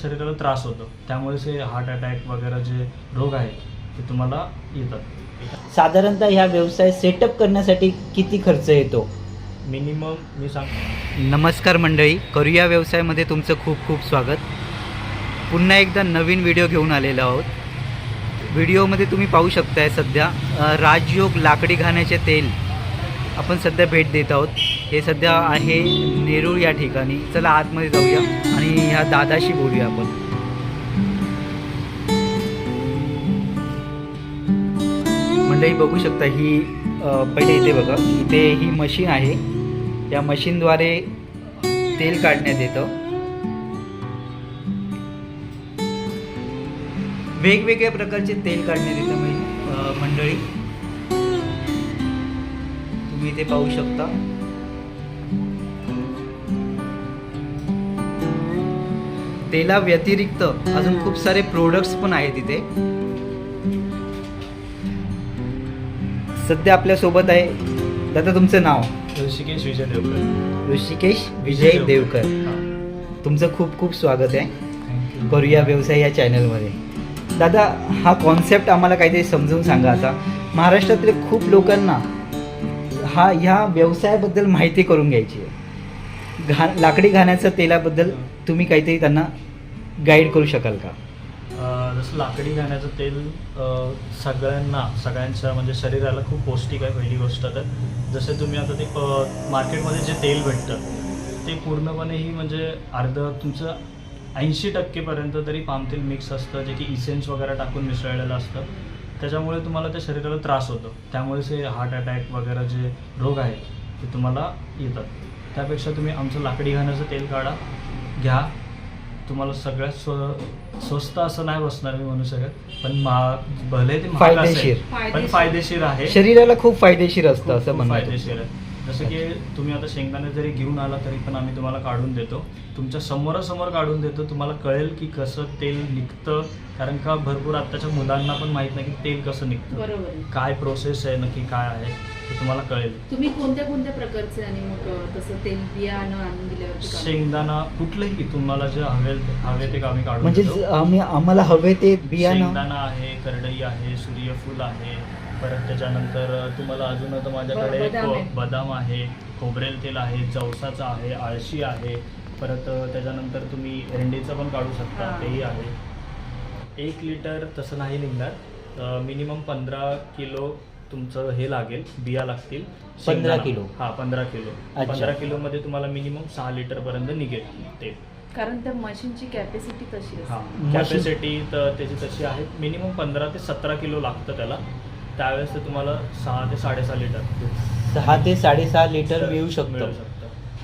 शरीराला त्रास होतो, त्यामुळेच हे हार्ट अटॅक वगैरे जे रोग आहेत ते तुम्हाला येतात। साधारणतः ह्या व्यवसाय सेटअप करण्यासाठी किती खर्च येतो? मिनिमम मी सांग नमस्कार मंडळी, करूया व्यवसायामध्ये तुमचं खूप खूप स्वागत। पुन्हा एकदा नवीन व्हिडिओ घेऊन आलेलो आहोत। व्हिडिओमध्ये तुम्ही पाहू शकताय सध्या राजयोग लाकडी घाण्याचे तेल आपण सध्या भेट देत आहोत। हे सध्या आहे नेरूळ या ठिकाणी। चला आतमध्ये जाऊया आणि ह्या दादाशी बोलूया आपण। मंडळी बघू शकता ही पहिले इथे बघा, इथे ही मशीन आहे। या मशीनद्वारे तेल काढण्यात येतं। वेगवेगळ्या प्रकारचे तेल काढण्यात येतं मंडळी, तुम्ही इथे पाहू शकता। तेला व्यतिरिक्त अजून खूप सारे प्रोडक्ट्स पण आहेत इथे। सध्या आपल्या सोबत आहे दादा, तुमचं नाव? ऋषिकेश विजय देवकर। ऋषिकेश विजय देवकर, तुमचं खूप खूप स्वागत आहे करूया व्यवसाय या चॅनलमध्ये। दादा, हा कॉन्सेप्ट आम्हाला काहीतरी समजून सांगा। आता महाराष्ट्रातले खूप लोकांना ह्या व्यवसायाबद्दल माहिती करून घ्यायची आहे। लाकडी घाण्याच्या तेलाबद्दल तुम्ही काहीतरी त्यांना गाईड करू शकाल का? जसं लाकडी घाण्याचं तेल सगळ्यांच्या म्हणजे शरीराला खूप पौष्टिक आहे पहिली गोष्ट। तर जसे तुम्ही आता ते मार्केटमध्ये जे तेल भेटतं ते पूर्णपणे म्हणजे तुमचं 80% तरी पाम तेल मिक्स असतं, जे की इसेन्स वगैरे टाकून मिसळलेलं असतं। त्याच्यामुळे तुम्हाला त्या शरीराला त्रास होतो, त्यामुळेच हे हार्ट अटॅक वगैरे जे रोग आहेत ते तुम्हाला येतात। त्यापेक्षा तुम्ही आमचं लाकडी घाण्याचं तेल घ्या। तुम्हाला सगळ्यात स्वस्त असं नाही बसणार मी म्हणू शकत, पण भले ते फायदेशीर आहे, शरीराला खूप फायदेशीर असतं असं म्हणणं। फायदेशीर आहे। जसं की तुम्ही आता शेंगदाणे जरी घेऊन आला तरी पण आम्ही तुम्हाला काढून देतो, तुमच्या समोरासमोर काढून देतो। तुम्हाला कळेल की कसं तेल निघतं, कारण का भरपूर आत्ताच्या मुलांना पण माहीत नाही की तेल कसं निघतं, काय प्रोसेस आहे, नक्की काय आहे ते तुम्हाला कळेल। तुम्ही कोणत्या कोणत्या प्रकारचे आणि मग तसं तेल बियाणं आणून दिल्यावर शेंगदाणा कुठलंही तुम्हाला जे हवे ते आम्ही काढून म्हणजे आम्हाला हवे ते बियाणं। शेंगदाणा आहे, करडई आहे, सूर्यफूल आहे, परत त्याच्यानंतर तुम्हाला अजून आता माझ्याकडे बदाम आहे, खोबरेल तेल आहे, जवसाचं आहे, आळशी आहे, परत त्याच्यानंतर तुम्ही एरंडीचं पण काढू शकता, तेही आहे। 1 लिटर तसं नाही निघणार, मिनिमम 15 किलो तुमचं हे लागेल, बिया लागतील। 15 किलो? हां, 15 किलो। 15 किलोमध्ये तुम्हाला मिनिमम 6 लिटरपर्यंत निघेल तेल, कारण त्या मशीनची कॅपॅसिटी तशी असते। हां, कॅपॅसिटी तर त्याची तशी आहे, मिनिमम 15 ते 17 किलो लागतं त्याला। त्यावेळेस ते तुम्हाला 6 ते 6.5 लिटर 6 ते 6.5 लिटर मिळू शकतं।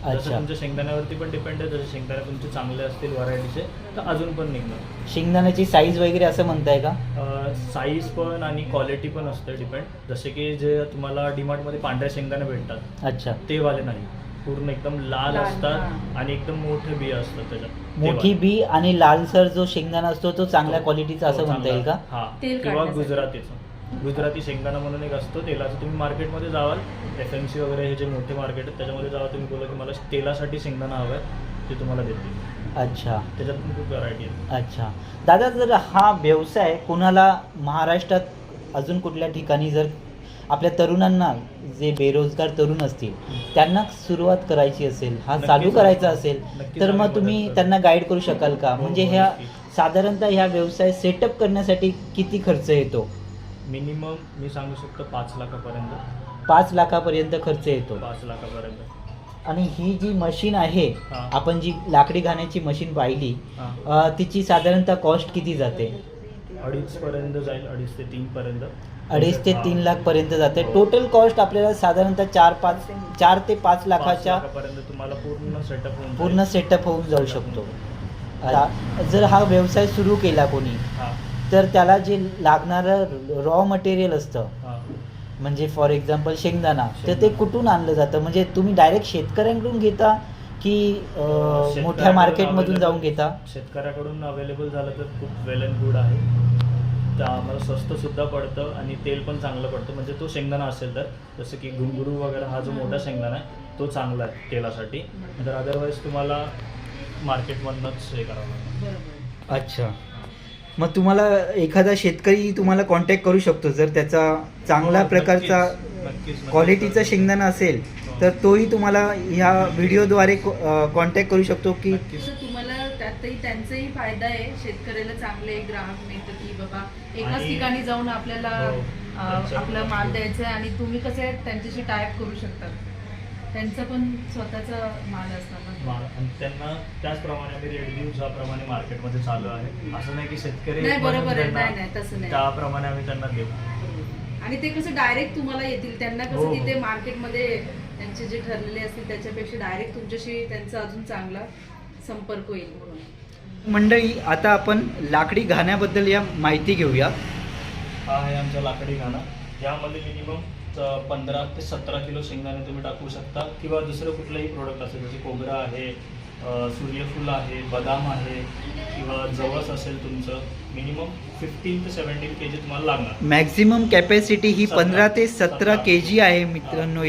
जसं तुमच्या शेंगदाण्यावरती पण डिपेंड आहे, जसे शेंगदाणे तुमचे चांगले असतील व्हरायटीचे तर अजून पण निघणार। शेंगदाण्याची साईज वगैरे असं म्हणताय का? साईज पण आणि क्वालिटी पण असते डिपेंड। जसे की जे तुम्हाला डीमार्टमध्ये पांढऱ्या शेंगदाणे भेटतात, अच्छा, ते वाले नाही, पूर्ण एकदम लाल असतात आणि एकदम मोठे बिया असतात त्याच्यात। मोठी बी आणि लालसर जो शेंगदाणा असतो तो चांगल्या क्वालिटीचा असं म्हणता येईल का? हां, किंवा गुजराती शेंगदाणा म्हणून एक असतो तेलाचं। तुम्ही मार्केटमध्ये जावाल, FMC वगैरे हे जे मोठे मार्केट आहेत त्याच्यामध्ये जावा, तुम्ही बोला की मला तेलासाठी शेंगदाणा हवं आहे, ते तुम्हाला देतील। अच्छा, त्याच्यात पण खूप व्हरायटी आहे। अच्छा दादा, जर हा व्यवसाय कोणाला महाराष्ट्रात अजून कुठल्या ठिकाणी जर आपल्या तरुणांना, जे बेरोजगार तरुण असतील त्यांना सुरुवात करायची असेल, हा चालू करायचा असेल, तर मग तुम्ही त्यांना गाईड करू शकाल का? म्हणजे ह्या साधारणतः ह्या व्यवसाय सेटअप करण्यासाठी किती खर्च येतो? मिनिमम मी सांगू शकतो 5 लाखापर्यंत। 5 लाखापर्यंत खर्च येतो? 5 लाखापर्यंत। आणि ही जी मशीन आहे, आपण जी लाकडी घाण्याची मशीन पाहिली, तिची साधारणतः कॉस्ट किती जाते? 2.5 पर्यंत जाईल, 2.5 ते 3 पर्यंत। 2.5 ते 3 लाख पर्यंत जाते। टोटल कॉस्ट आपल्याला साधारणतः 4 ते 5 लाखाच्या पर्यंत तुम्हाला पूर्ण सेटअप होऊन जाऊ शकतो। जर हा व्यवसाय सुरू केला कोणी, तर त्याला जे लागणारं रॉ मटेरियल असतं, म्हणजे फॉर एक्झाम्पल शेंगदाणा, तर ते कुठून आणलं जातं? म्हणजे तुम्ही डायरेक्ट शेतकऱ्यांकडून घेता की मोठ्या मार्केटमधून जाऊन घेता? शेतकऱ्याकडून अवेलेबल झालं तर खूप वेल अँड गुड आहे, तर आम्हाला स्वस्तसुद्धा पडतं आणि तेल पण चांगलं पडतं। म्हणजे तो शेंगदाणा असेल तर, जसं की घुंगरू वगैरे हा जो मोठा शेंगदाणा आहे तो चांगला आहे तेलासाठी, तर अदरवाईज तुम्हाला मार्केटमधनंच हे करावं लागतं। अच्छा. मग तुम्हाला एखादा शेतकरी तुम्हाला कॉन्टॅक्ट करू शकतो जर त्याचा चांगला हो, प्रकारचा नक्कीच. क्वालिटीचा शेंगदाणा असेल हो. तर तोही तुम्हाला ह्या व्हिडिओद्वारे कॉन्टॅक्ट करू शकतो की नक्कीच. तसं तुम्हाला त्यातही त्यांचाही फायदा आहे, शेतकऱ्याला चांगले ग्राहक मिळतं की बाबा एकाच आणि- ठिकाणी जाऊन आपल्याला हो. आपला माल द्यायचा आहे आणि तुम्ही कसे त्यांच्याशी टायप करू शकता. त्यांचा पण स्वतःचा माल असताना आणि त्यांना त्याचप्रमाणे आम्ही रेट देऊ ज्याप्रमाणे मार्केटमध्ये चालू आहे. असं नाही की शेतकरी नाही, बरोबर आहे. त्यांना- नाही, नाही, तसं नाही. त्याप्रमाणे आम्ही त्यांना देऊ. आणि ते कसं डायरेक्ट तुम्हाला येतील, त्यांना हो, कसं हो. तिथे मार्केटमध्ये त्यांचे जे ठरलेले असतील त्याच्यापेक्षा डायरेक्ट तुमच्याशी त्यांचा अजून चांगला संपर्क होईल म्हणून. मंडळी आता आपण लाकडी घाण्याबद्दल या माहिती घेऊया. हा आहे आमचा लाकडी घाणा. यामध्ये मिनिमम 15 ते 17 किलो शेंगदाणे तुम्ही टाकू शकता किंवा दुसरं कुठलंही प्रोडक्ट असेल जसे खोबरं आहे, सूर्यफूल आहे, बदाम आहे किंवा जवस असेल तुमचं, मिनिमम 15 ते 17 kg तुम्हाला लागणार. मॅक्झिमम कॅपॅसिटी ही 15 ते 17 17 kg आहे मित्रांनो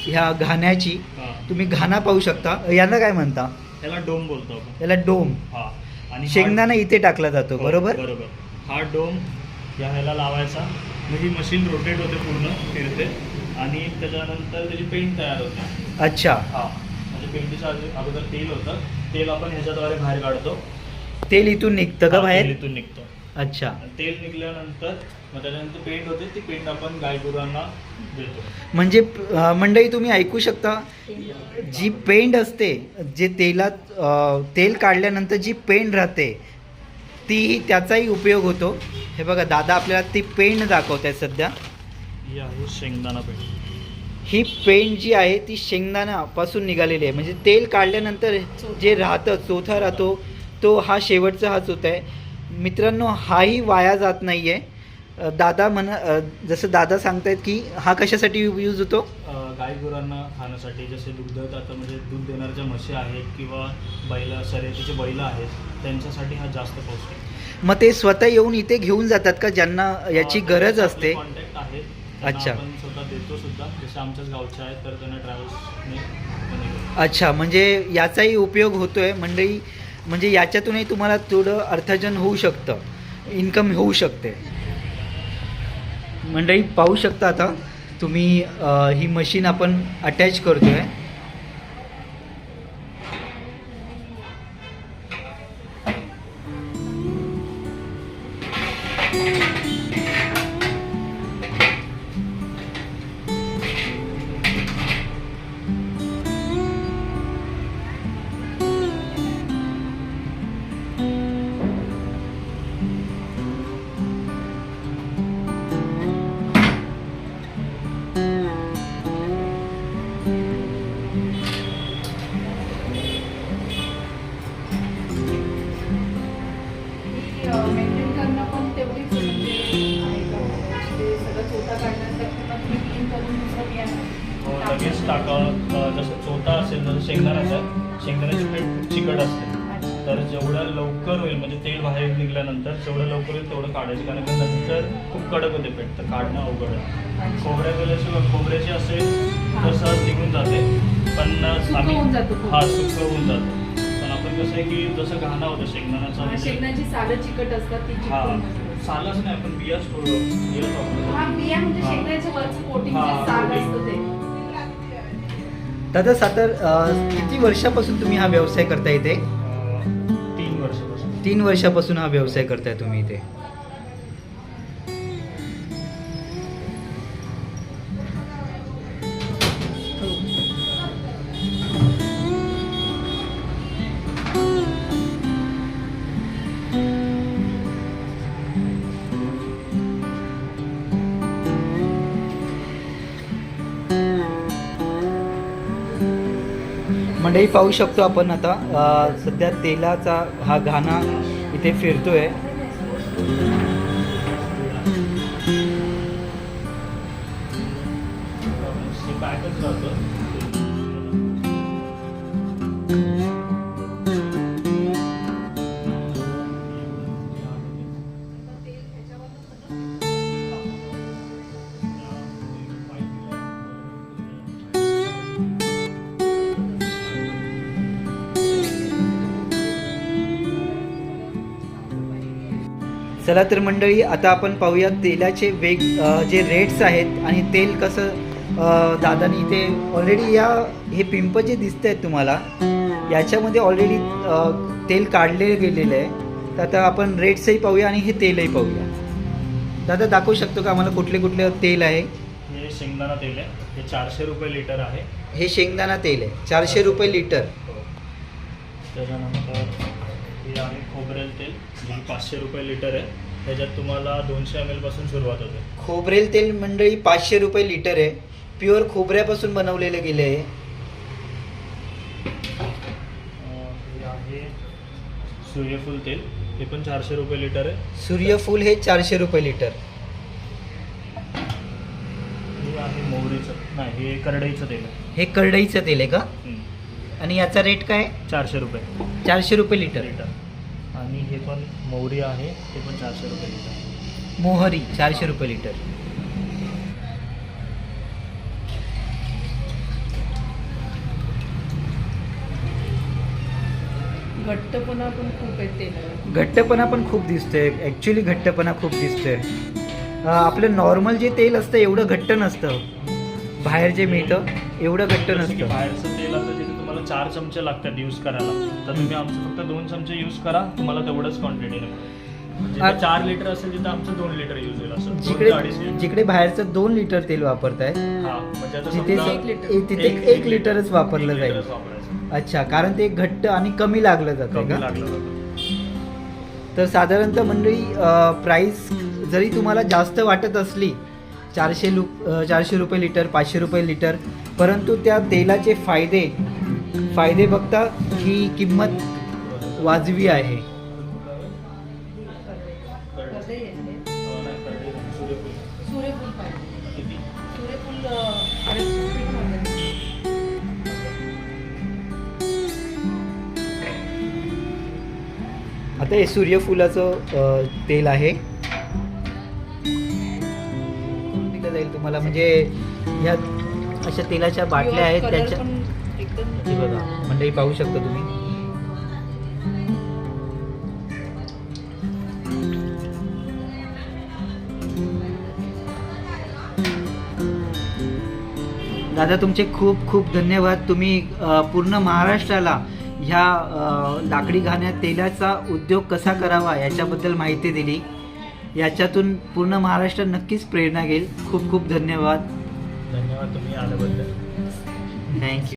ह्या घाण्याची. हा. तुम्ही घाणा पाहू शकता. याला काय म्हणता? त्याला डोम बोलतो आपण. याला डोम. हा. आणि शेंगदाणा इथे टाकला जातो, हो, बरोबर? बरोबर. हा डोम ह्याला लावायचा, म्हणजे ही मशीन रोटेट होते, पूर्ण फिरते आणि त्याच्यानंतर त्याची पेंट तयार होते. अच्छा. हा, म्हणजे पेंटीच्या अगोदर तेल होतं, तेल आपण ह्याच्याद्वारे बाहेर काढतो. तेल इथून निघतं का हा, बाहेर? तेल इथून निघतो. अच्छा. आणि तेल निघाल्यानंतर मग त्याच्यानंतर पेंट होते, ती पेंट आपण गायगुरांना देतो. म्हणजे मंडळी तुम्ही ऐकू शकता, जी पेंड असते, जे तेलात तेल काढल्यानंतर जी पेंड राहते ती त्याचाही उपयोग होतो. हे बघा दादा आपल्याला ती पेंड दाखवत आहे सध्या. ही आहे शेंगदाणा पेंट. ही पेंड जी आहे ती शेंगदाण्यापासून निघालेली आहे. म्हणजे तेल काढल्यानंतर जे राहतं, चोथा राहतो, तो हा शेवटचा हा चोथा आहे. मित्रांनो, हाही वाया जात नाही आहे. दादा जसं दादा सांगतायत की हा कशासाठी यूज होतो? गायगुरांना खाण्यासाठी, जसे आता म्हणजे दूध देणाऱ्या म्हशी आहेत किंवा शर्यतीचे बैल आहेत, त्यांच्यासाठी हा जास्त पौष्टिक. मग ते स्वतः येऊन इथे घेऊन जातात का ज्यांना याची गरज असते? कॉन्टॅक्ट आहेत. अच्छा. आपण स्वतः देतो सुद्धा, जसे आमच्याच गावचे आहेत तर त्यांना ट्रॅव्हल्सने. अच्छा, म्हणजे याचाही उपयोग होतोय मंडळी. म्हणजे याच्यातूनही तुम्हाला थोडं अर्थार्जन होऊ शकतं, इन्कम होऊ शकते. मंडळी पाहू शकता आता तुम्ही ही मशीन आपण अटॅच करतोय. मेंटेन करणं पण तेवढीच म्हणजे आहे का? ते सगळं चोथा काढण्यासाठी पुन्हा तुम्ही क्लीन करून दुसरं बियाणं लगेच टाकावं. जसं चोथा असेल, जसं शेंगदाण्याची पेंट खूप चिकट असते, तर जेवढं लवकर होईल, म्हणजे तेल बाहेर निघाल्यानंतर जेवढं लवकर होईल तेवढं काढायचं, कारण की नंतर खूप कडक होते पेंट, तर काढणं अवघड आहे. खोबऱ्याची असेल तर सहज निघून जाते, पण सुकं होऊन जातं खूप. हा, सुकं होऊन जातं. पण आपण कसं आहे की जसं घाणा होतं शेंगदाण्याचा, म्हणजे- शेंगदाण्याची सालं चिकट असतात ती हा, चिकटून जातात. सालच नाही, आपण बिया हा, बिया म्हणजे हा. शेंगदाण्याच्या वरचं कोटिंग हा, साल coating. असतं ते. दादा सातर किती वर्षापासून तुम्ही हा व्यवसाय करताय इथे? 3 वर्षापासून. 3 वर्षापासून हा व्यवसाय करताय तुम्ही इथे. मंडळी पाहू शकतो आपण आता सध्या तेलाचा हा घाणा इथे फिरतोय. पॅकच राहतं. चला तर मंडळी, आता आपण पाहूया तेलाचे जे रेट्स आहेत आणि तेल कसं दादानी इथे ऑलरेडी हे पिंप जे दिसत आहेत तुम्हाला याच्यामध्ये ऑलरेडी तेल काढले गेलेलं आहे. तर आता आपण रेट्सही पाहूया आणि हे तेलही पाहूया. दादा दाखवू शकतो का आम्हाला कुठले कुठले तेल आहे? हे शेंगदाणा तेल आहे, हे 400 रुपये लिटर आहे. हे शेंगदाणा तेल आहे 400 रुपये लिटर. त्याच्यानंतर हे आहे खोबरेल तेल, जे 500 रुपये लिटर आहे. त्याच्यात तुम्हाला 200 ml पासून सुरुवात होते. खोबरेल तेल मंडळी 500 रुपये लिटर आहे. प्युअर खोबऱ्यापासून बनवलेलं गेलं आहे. हे आहे सूर्यफूल तेल, हे पण 400 रुपये लिटर आहे. सूर्यफूल हे 400 रुपये लिटर. हे आहे मोहरीचं, नाही हे करडईचं तेल आहे. हे करडईचं तेल आहे का? आणि याचा रेट काय? 400 रुपये 400 रुपये लिटर. आणि हे पण मोहरी आहे, ते पण 400 रुपये लिटर. मोहरी 400 रुपये लिटर. घट्टपणा पण खूप आहे तेलाला. घट्टपणा पण खूप दिसतोय. ॲक्च्युली घट्टपणा खूप दिसतोय. आपलं नॉर्मल जे तेल असतं एवढं घट्ट नसतं. बाहेर जे मिळतं एवढं घट्ट जसं की नसतं. बाहेरचं तेल असतं जिथे तुम्हाला 4 चमचे लागतात यूज करायला, तर तुम्ही आमचं फक्त 2 चमचे यूज करा, तुम्हाला तेवढंच क्वांटिटी म्हणजे 4 लिटर असेल तिथं आमचं 2 लिटर यूज होईल. असं 2 ते 2.5 लिटर. जिकडे बाहेरचं 2 लिटर तेल वापरताय हा, म्हणजे आता तिथे समजा तिथे 1 लिटरच वापरलं 1 जाईल. लिटरच वापरायचं. अच्छा, कारण ते घट्ट आणि कमी लागलं जातं कमी का? लागलं जातं. तर साधारणतः मंडळी प्राईस जरी तुम्हाला जास्त वाटत असली 400 रुपये लिटर 500 रुपये लिटर, परंतु त्या तेलाचे फायदे बघता ही किंमत वाजवी आहे. कधी येते? नाही, करडई नाही, सूर्यफूल. सूर्यफूल पाहिजे. किती? सूर्यफूल अडीच पीठ भाजायचं. आता हे सूर्यफुलाचं तेल आहे. दिलं जाईल तुम्हाला, म्हणजे ह्या अशा तेलाच्या बाटल्या आहेत Pure color त्याच्या. पण एकदम हे बघा मंडळी, पाहू शकता तुम्ही. दादा तुमचे खूप खूप धन्यवाद. तुम्ही पूर्ण महाराष्ट्राला ह्या लाकडी घाण्या तेलाचा उद्योग कसा करावा याच्याबद्दल माहिती दिली. याच्यातून पूर्ण महाराष्ट्र नक्कीच प्रेरणा घेईल. खूप खूप धन्यवाद. धन्यवाद तुम्ही आल्याबद्दल. थँक्यू.